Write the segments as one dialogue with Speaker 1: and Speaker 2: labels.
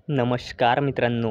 Speaker 1: नमस्कार मित्रांनो,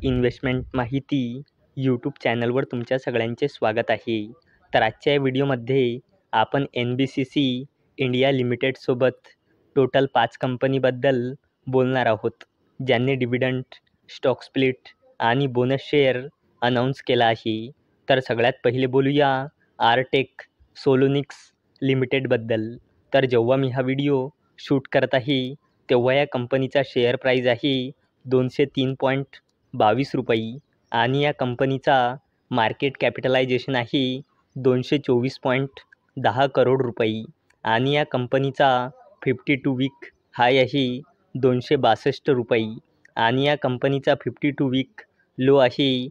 Speaker 1: इन्व्हेस्टमेंट माहिती यूट्यूब चॅनलवर तुमच्या सगळ्यांचे स्वागत आहे. तर आजच्या या व्हिडिओमध्ये आपण NBCC इंडिया लिमिटेडसोबत टोटल 5 कंपनीबद्दल बोलणार आहोत, ज्यांनी डिव्हिडंड, स्टॉक स्प्लिट आणि बोनस शेअर अनाऊन्स केला आहे. तर सगळ्यात पहिले बोलूया आरटेक सोलोनिक्स लिमिटेडबद्दल. तर जेव्हा मी हा व्हिडिओ शूट करत आहे, तेव्हा या कंपनीचा शेअर प्राईज आहे 203.22 रुपये आणि या कंपनीचा मार्केट कॅपिटलायझेशन आहे 224.10 करोड रुपये आणि या कंपनीचा 52 वीक हाय आहे 262 रुपये आणि या कंपनीचा 52 वीक लो आहे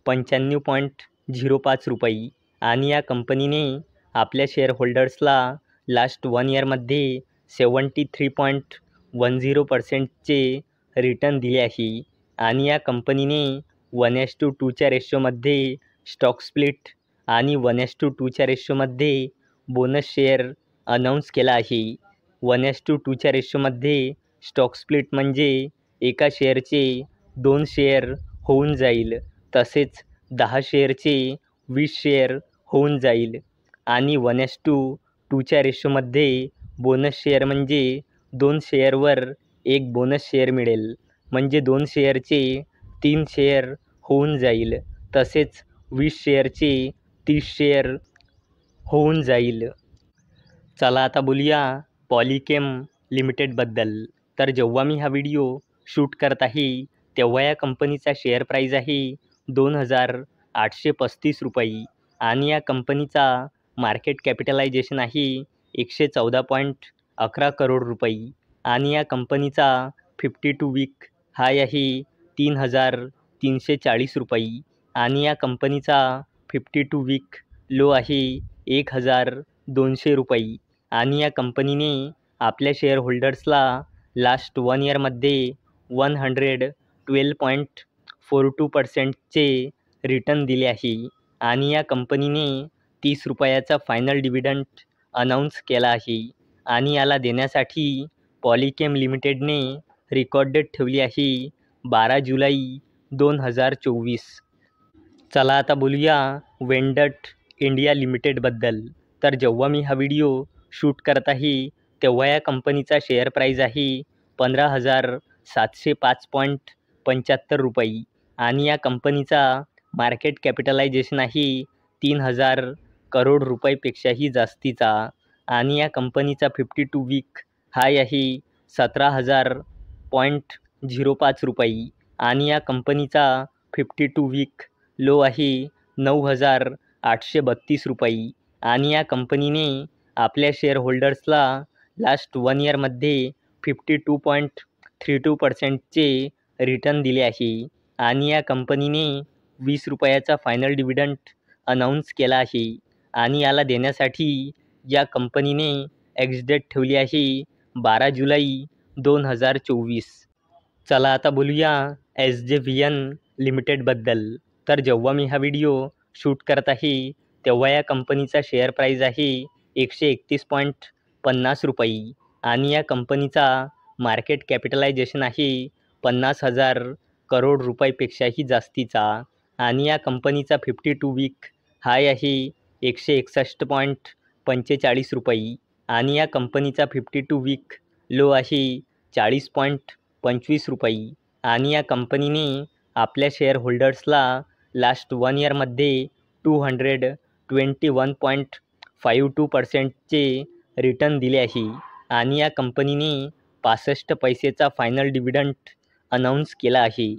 Speaker 1: 95.05 रुपये आणि या कंपनीने आपल्या शेअरहोल्डर्सला लास्ट 1 इयरमध्ये 73.10%चे रिटर्न दिले आहे आणि या कंपनीने 1:2च्या रेशोमध्ये स्टॉक स्प्लिट आणि 1:2च्या रेशोमध्ये बोनस शेअर अनाऊन्स केला आहे. 1:2च्या रेशोमध्ये स्टॉक स्प्लिट म्हणजे एका शेअरचे 2 शेअर होऊन जाईल, तसेच 10 शेअरचे 20 शेअर होऊन जाईल आणि 1:2च्या रेशोमध्ये बोनस शेअर म्हणजे 2 शेअरवर 1 बोनस शेअर मिळेल, म्हणजे 2 शेअरचे 3 शेअर होऊन जाईल, तसेच 20 शेअरचे 30 शेअर होऊन जाईल. चला आता बोलूया पॉलीकेम लिमिटेडबद्दल. तर जेव्हा मी हा व्हिडिओ शूट करत आहे, तेव्हा या कंपनीचा शेअर प्राईज आहे 2,835 रुपये आणि या कंपनीचा मार्केट कॅपिटलायझेशन आहे 114.11 करोड रुपये आणि या कंपनीचा 52 वीक हाय आहे 3,340 रुपये आणि या कंपनीचा 52 वीक लो आहे 1,200 रुपये आणि या कंपनीने आपल्या शेअरहोल्डर्सला लास्ट 1 इयरमध्ये 112.42%चे रिटर्न दिले आहे आणि या कंपनीने 30 रुपयाचा फायनल डिव्हिडंड अनाऊन्स केला आहे आणि याला देण्यासाठी पॉलीकेम लिमिटेडने रेकॉर्ड डेट ठेवली आहे 12 जुलै 2024. चला आता बोलूया वेंडट इंडिया लिमिटेडबद्दल. तर जेव्हा मी हा व्हिडिओ शूट करत आहे, तेव्हा या कंपनीचा शेअर प्राईज आहे 15,705.75 रुपये आणि या कंपनीचा मार्केट कॅपिटलायझेशन आहे 3,000 करोड रुपयेपेक्षाही जास्तीचा आणि या कंपनीचा 52 वीक हाय आहे 17,000.05 रुपये आणि या कंपनीचा 52 वीक लो आहे 9,832 रुपये आणि या कंपनीने आपल्या शेअरहोल्डर्सला लास्ट 1 इयरमध्ये 52.32%चे रिटर्न दिले आहे आणि या कंपनीने 20 रुपयाचा फायनल डिव्हिडंड अनाऊन्स केला आहे आणि याला देण्यासाठी या कंपनीने एक्स डेट ठेवली आहे 12 जुलै 2024. चला आता बोलूया SJVN लिमिटेडबद्दल. तर जेव्हा मी हा व्हिडिओ शूट करत आहे, तेव्हा या कंपनीचा शेअर प्राईज आहे 131.50 रुपये आणि या कंपनीचा मार्केट कॅपिटलायझेशन आहे 50,000 करोड रुपयेपेक्षाही जास्तीचा आणि या कंपनीचा 52 वीक हाय आहे 161.45 रुपये आणि या कंपनीचा 52 वीक लो आहे 40.25 रुपये आणि या कंपनीने आपल्या शेअरहोल्डर्सला लास्ट 1 इयरमध्ये 221.52%चे रिटर्न दिले आहे आणि या कंपनीने 65 पैसेचा फायनल डिव्हिडंड अनाऊन्स केला आहे.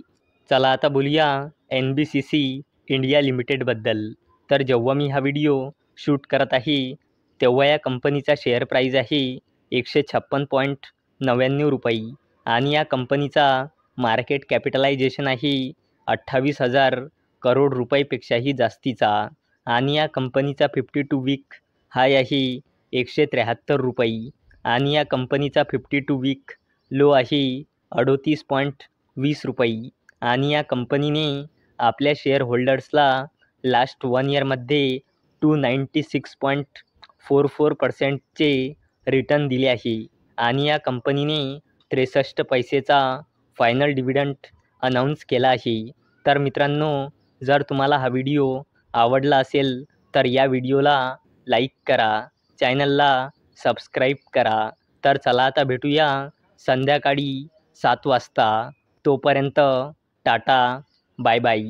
Speaker 1: चला आता बोलूया NBCC इंडिया लिमिटेडबद्दल. तर जेव्हा मी हा व्हिडिओ शूट करत आहे, तेव्हा या कंपनीचा शेअर प्राईज आहे 156.99 रुपये आणि या कंपनीचा मार्केट कॅपिटलायझेशन आहे 28,000 करोड रुपयेपेक्षाही जास्तीचा आणि या कंपनीचा 52 वीक हाय आहे 173 रुपये आणि या कंपनीचा 52 वीक लो आहे 38.20 रुपये आणि या कंपनीने आपल्या शेअरहोल्डर्सला लास्ट 1 इयरमध्ये 296.44%चे रिटर्न दिले आहे आणि या कंपनीने 63 पैसेचा फायनल डिव्हिडंड अनाऊन्स केला आहे. तर मित्रांनो, जर तुम्हाला हा व्हिडिओ आवडला असेल तर या व्हिडिओला लाईक करा, चॅनलला सबस्क्राईब करा. तर चला आता भेटूया संध्याकाळी 7 वाजता. तोपर्यंत टाटा, बाय बाय.